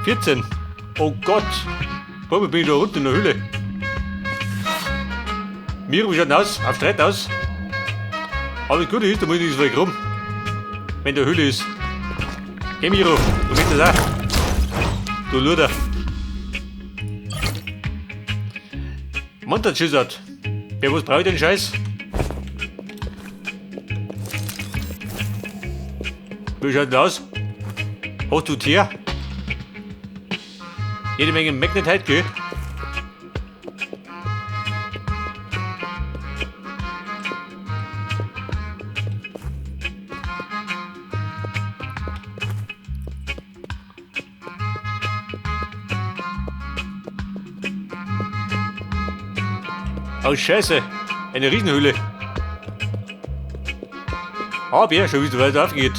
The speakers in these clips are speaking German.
14. Oh Gott. Warum bin ich da unten in der Höhle? Miro, wie schaut denn aus? Auf Streit aus? Aber das Gute ist, da muss ich nicht so weit rum. Wenn der Höhle ist. Geh Miro, du willst das auch. Du Luder. Montagsschüssert. Wer was braucht den Scheiß? Wie schaut denn aus? Hast du Tier? Jede Menge Magnetite, gell? Oh Scheiße, eine Riesenhöhle. Aber ja, schon wie es weiter aufgeht.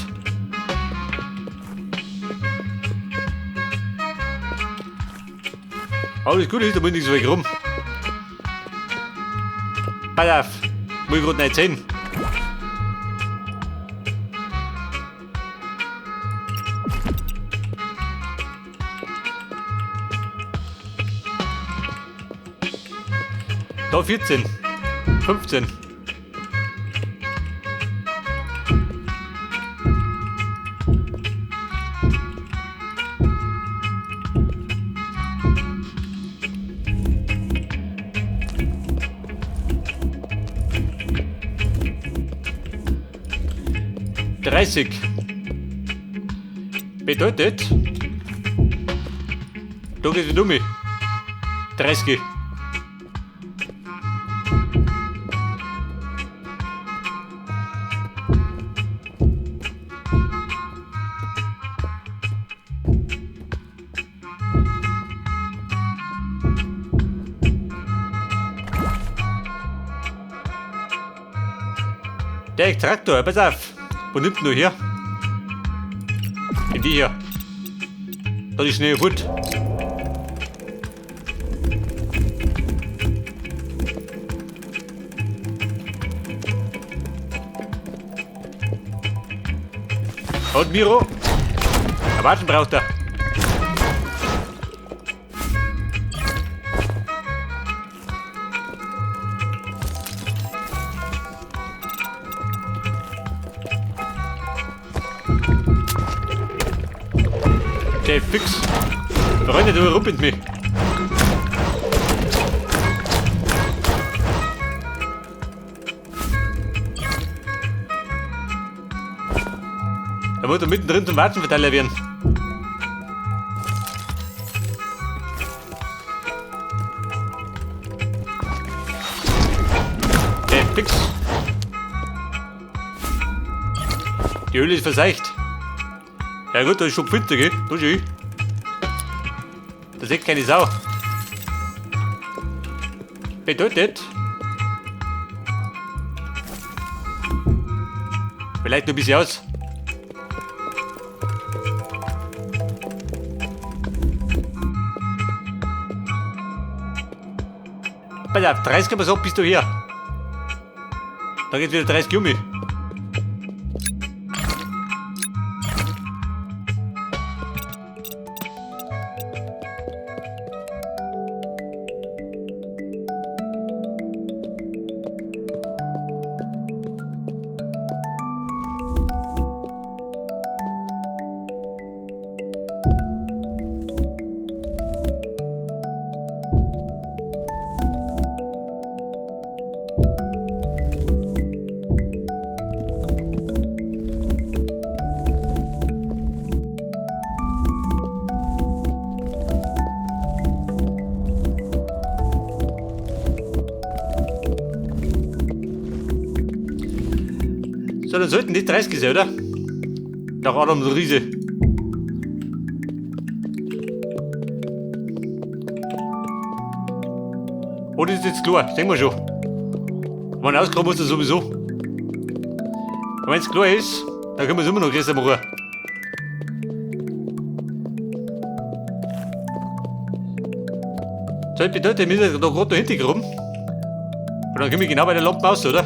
Aber das Gute ist, da muss ich nicht so weit rum. Pass auf, muss ich gerade nicht sehen. Da 14, 15. Bedeutet, da geht's wieder um mich. 30. Der Extraktor, pass auf. Wo nimmt nur hier? In die hier. Da ist Schnee gut. Und Miro. Erwarten braucht er. Okay, fix. Freunde, du rumpelt mich. Da muss er mittendrin zum Watschenverteiler werden. Okay, fix. Die Öle ist verseicht. Ja gut, da ist schon Pfütze, gell? Da ist da sieht keine Sau. Bedeutet, vielleicht noch ein bisschen aus. Pass auf, 30 haben wir gesagt, bist du hier. Dann geht wieder 30 um mich. So, dann sollten die 30 sein, oder? Nach Adam der Riese. Oder ist jetzt klar? Sehen wir schon. Wenn auskommen muss er sowieso. Und wenn es klar ist, dann können wir es immer noch größer machen. So, das bedeutet, wir müssen da gerade da hinten rum. Und dann komme ich genau bei der Lampe aus, oder?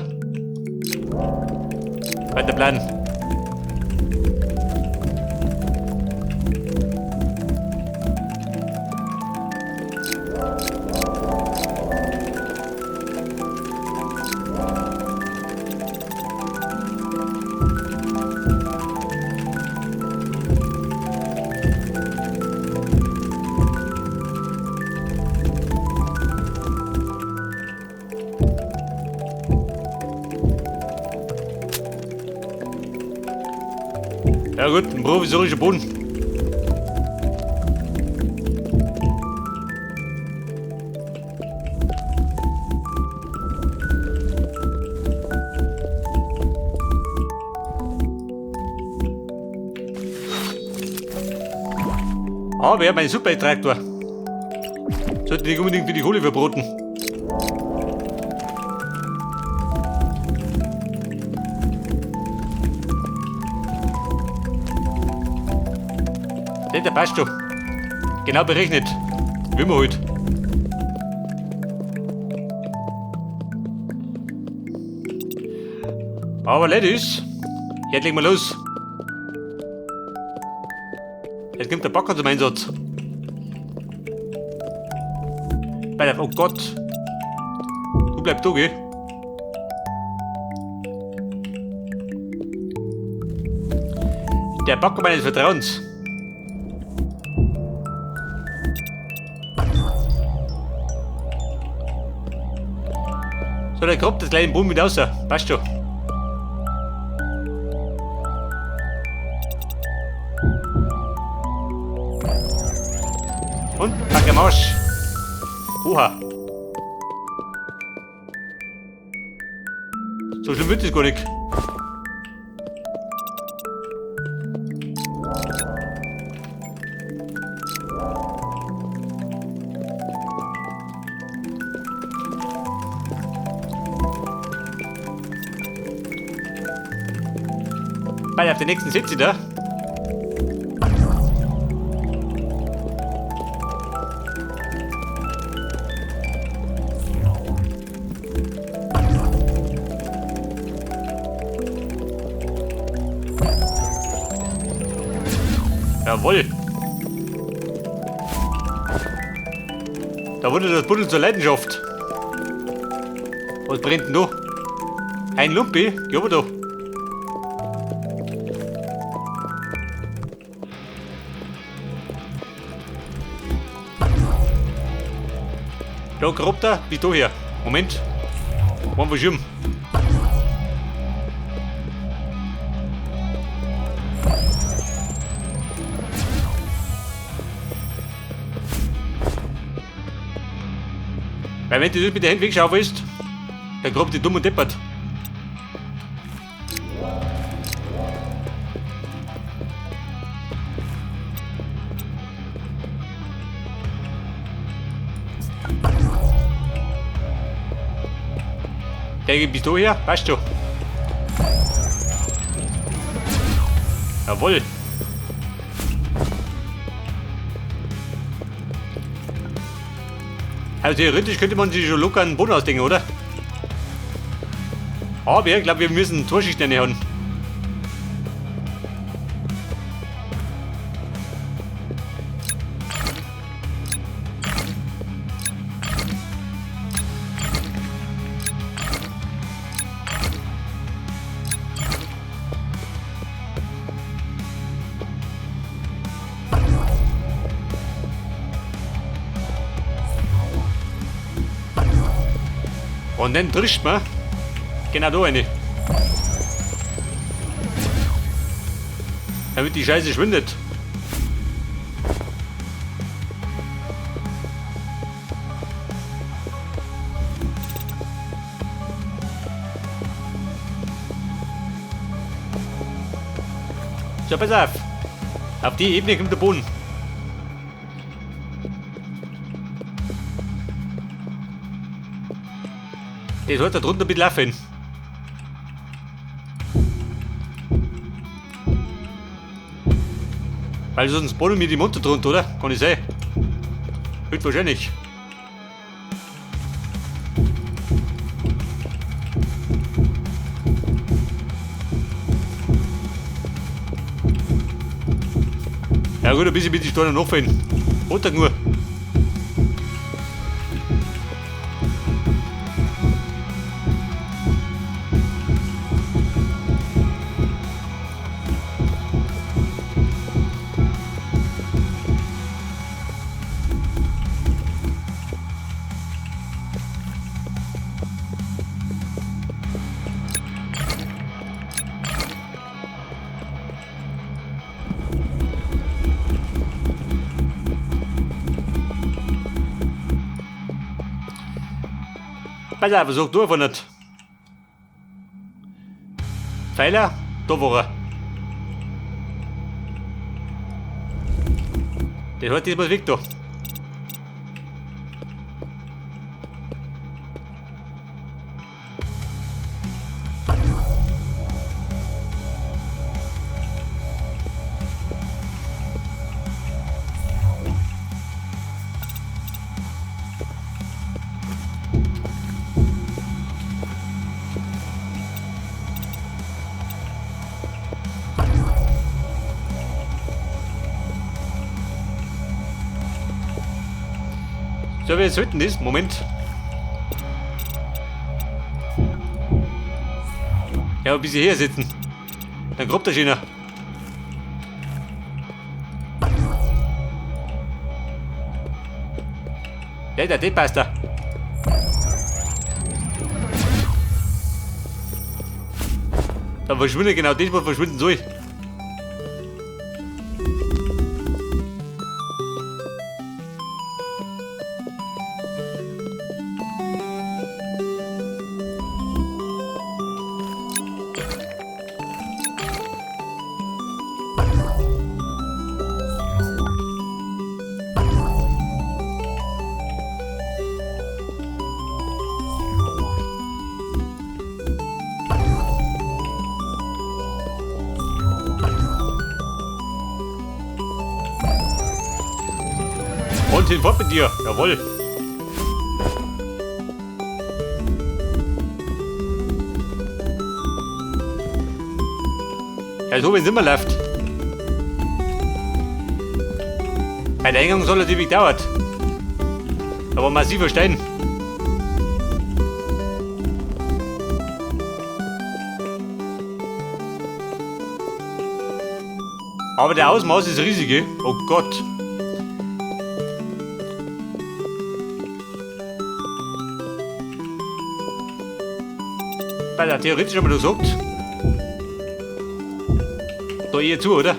Weiter Plan. Ja gut, ein provisorischer Boden. Ah, wir haben einen Subbeitragtor. Sollte nicht unbedingt für die Kohle verbraten. Der passt doch. Genau berechnet. Wie wir halt. Aber Ladies, jetzt legen wir los. Jetzt kommt der Backer zum Einsatz. Oh Gott. Du bleibst da, gell? Der Backer meines Vertrauens. So, der grabt das kleine Brunnen mit raus. Passt schon. Und pack am Arsch. Oha. So schlimm wird das gar nicht. Bald auf den nächsten Sitz da. Jawohl. Da wurde das Buddel zur Leidenschaft. Was brennt denn da? Ein Lumpi? Ja, aber da. Da grabt er, bis da her. Moment. Wollen wir schwimmen? Weil wenn du das mit der Hand wegschauen willst, dann grabt die dumm und deppert. Der geht bis da her, passt schon. Jawohl. Also theoretisch könnte man sich schon locker einen Boden ausdenken, oder? Aber ich glaube, wir müssen Torschichten haben. Und dann drischt man genau da rein. Damit die Scheiße schwindet. So, pass auf. Auf die Ebene kommt der Boden. Das hat da drunter ein bisschen laufen. Weil sonst bohren mir die Munter drunter, oder? Kann ich sehen. Wird wahrscheinlich. Ja gut, ein bisschen bitte ich da noch aufhören. Runter nur. Pass auf, versuch du einfach nicht. Pfeiler, da war er. Der hat diesmal weg da. So wie es heute ist, Moment. Ja, ein bisschen hier sitzen. Dann kommt der Schöner. Ja, der passt da. Dann verschwindet genau das, was verschwinden soll. Und hinfort mit dir, jawohl. Ja, so wie es immer läuft. Bei der Eingang soll er ewig dauert. Aber massiver Stein. Aber der Ausmaß ist riesig, oh Gott. Weil er theoretisch aber nur sagt. Da eher zu, oder?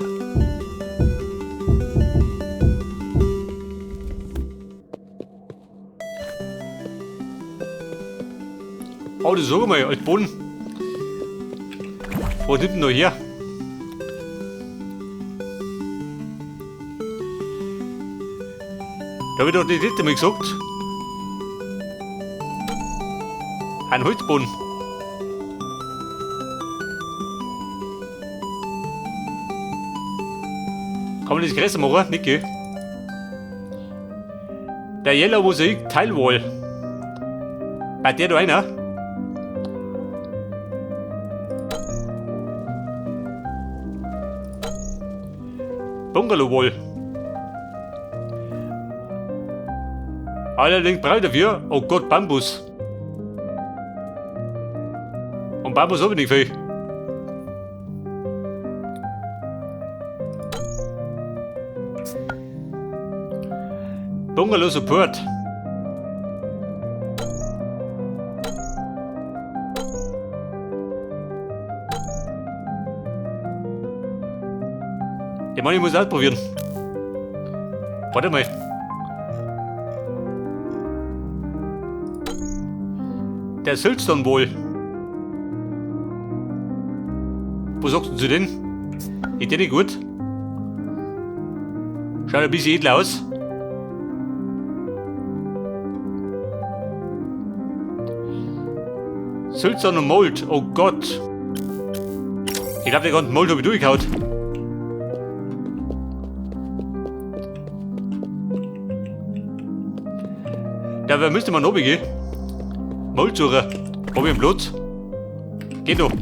Oh, das sag mal, als Boden. Was nimmt denn da her? Da habe ich doch die letzte Mal gesagt. Ein Holzboden. Kann man das größer machen? Nicht, gell? Der Yellow Mosaik Teilwall. Bei der da einer? Bungalow Wall. Allerdings brauche ich dafür, oh Gott, Bambus. Und Bambus habe ich nicht viel. Bungalow Support. Ich meine, ich muss ausprobieren. Warte mal. Der Siltstone wohl. Was sagst du zu denn? Ist der nicht gut? Schaut ein bisschen edel aus. Siltstone und Mold, oh Gott. Ich glaube, der ganze Mold habe ich durchgehauen. Da müsste man oben gehen. Moldsucher. Hab ich einen Platz? Geht doch.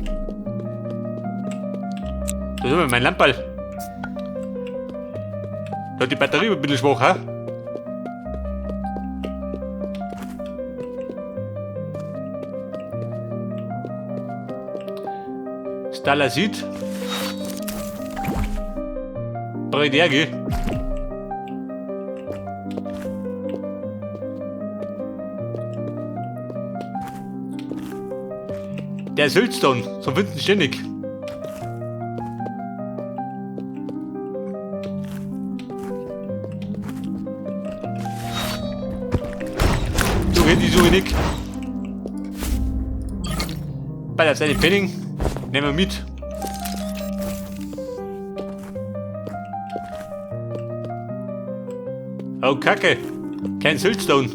Da ist mein Lamperl. Da hat die Batterie ein bisschen schwach, ha? Stalasit. Breiderge. Der Siltstone, so finden ständig. So geht die Suche nicht. Bald auf seine Penning. Nehmen wir mit. Oh, Kacke. Kein Siltstone.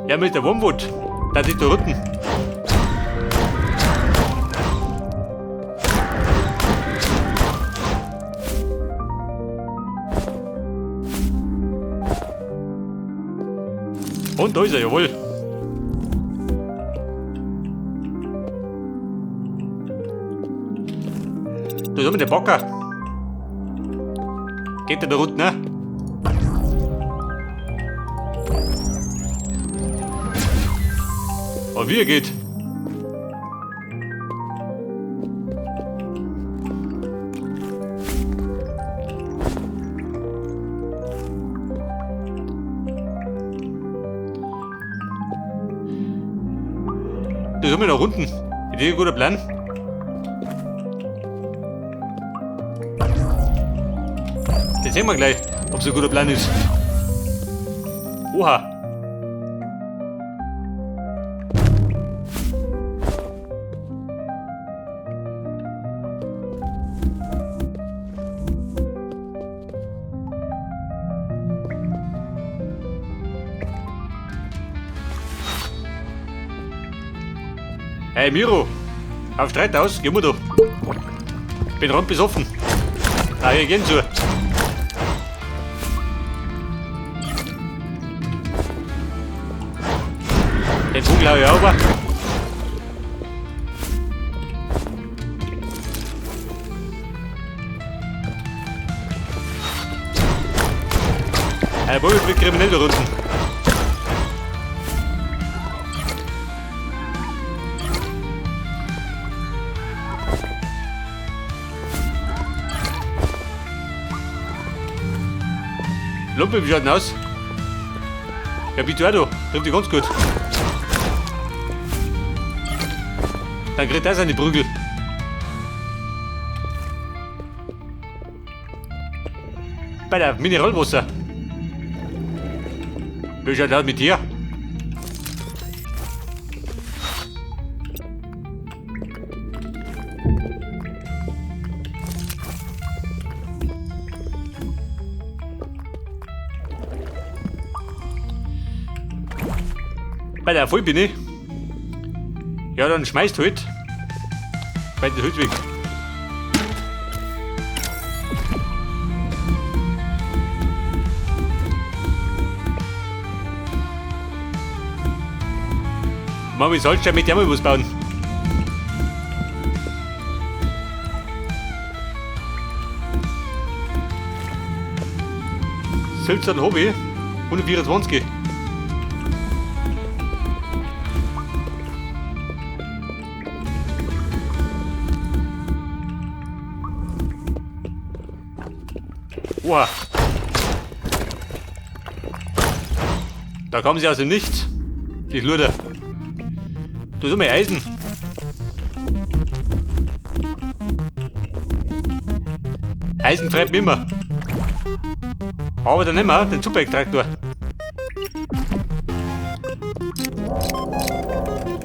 Ja, mit der Wormwood. Da ist der Rücken. Und da ist er, jawohl. Da ist der Bocker. Geht der da unten, ne? Oh, wie er geht. Da sind wir nach unten. Ist das ein guter Plan? Jetzt sehen wir gleich, ob es ein guter Plan ist. Oha. Hey Miro, auf Streit aus, gehen wir doch. Bin rund besoffen. Ah, hier gehen zu. Den Vogel hau ich auch. Hey, wo ist mit kriminell da unten? Lumpe, wie schaut denn aus? Ja, bitte auch da. Trifft dich ganz gut. Dann kriegt er seine Prügel. Bei der Mineralwasser. Wie schaut das mit dir? Bei der voll bin ich. Ja, dann schmeißt halt. Bei der Hütte weg. Mami, sollst du mit dir mal was bauen? Silzern Hobby 124. Wow. Da kommen sie aus dem Nichts. Die Luder. Du hast mal Eisen. Eisen treibt mich immer. Aber dann nehmen wir den Super-Extraktor.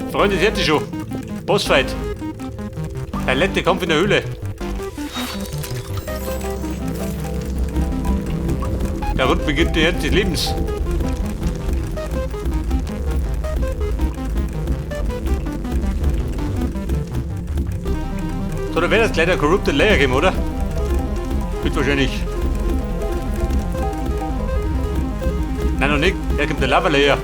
Freunde, das jetzt schon. Bossfight. Der letzte Kampf in der Höhle. Der Rund beginnt die Ernte des Lebens. So, da wäre das gleich der Corrupted Layer geben, oder? Wird wahrscheinlich. Nein, noch nicht. Da kommt der Lava Layer.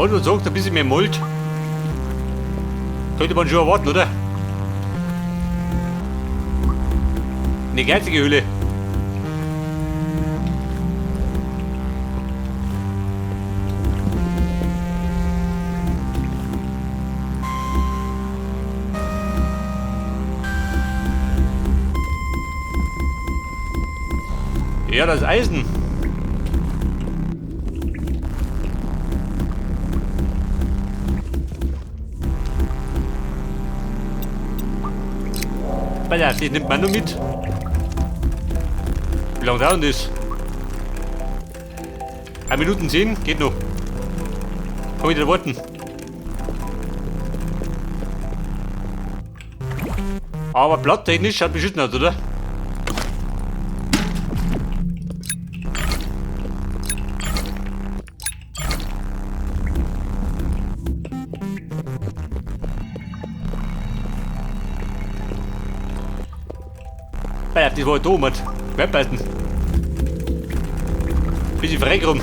Und sagt ein bisschen mehr Malt. Könnte man schon erwarten, oder? Eine geizige Hülle. Ja, das Eisen. Ja, das nimmt man nur mit. Wie lange dauert das? 1 Minuten 10, geht noch. Kann ich da warten. Aber blatttechnisch schaut beschissen aus, oder? Ja, das war da mit Webbalken. Bisschen frech rum.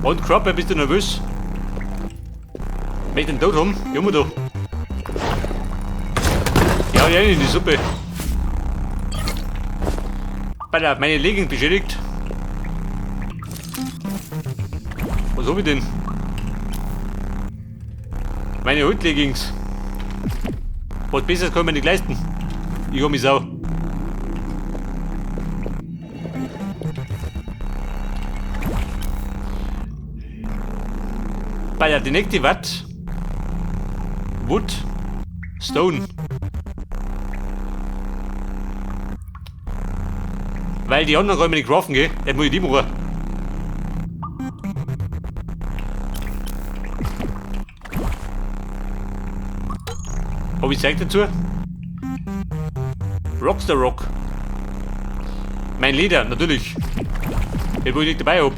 Und Crop, bist du nervös? Wenn ich den tot haben, gehen wir da. Ja, ja, in die Suppe. Alter, meine Leggings beschädigt. Was hab ich denn? Meine Hutleggings. Was Besseres kann ich mir nicht leisten. Ich hab mich sau. Alter, die nächste Watt. Wood. Stone. Weil die anderen Räume nicht craften, gell? Jetzt muss ich die machen. Hab ich Zeug dazu? Rockstar Rock. Mein Leder, natürlich. Den wo ich nicht dabei hab.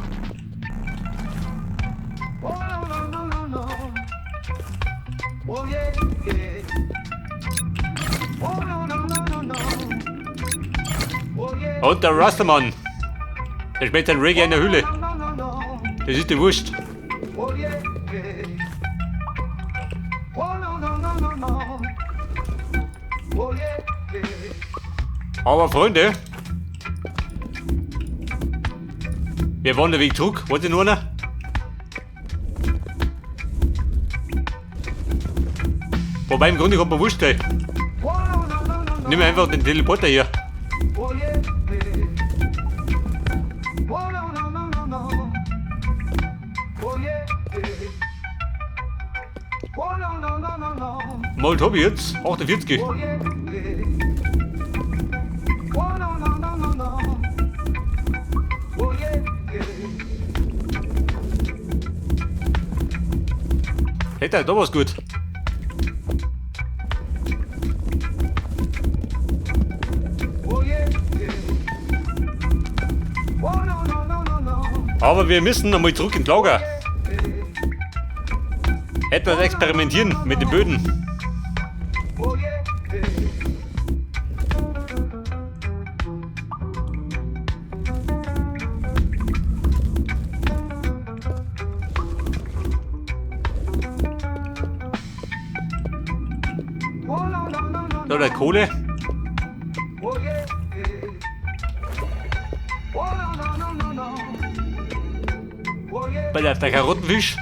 Und der Rastermann. Der spielt sein Reggae in der Hülle. Das ist dir wurscht. Aber Freunde, wir wollen den Weg zurück. Wollt ihr nur noch? Wobei im Grunde kommt man wurscht gleich. Nimm einfach den Teleporter hier. Malt hab ich jetzt 48. Hätte da was gut. Aber wir müssen nochmal zurück ins Lager. Etwas experimentieren mit den Böden. Da der Kohle. Bei der Karottenfisch.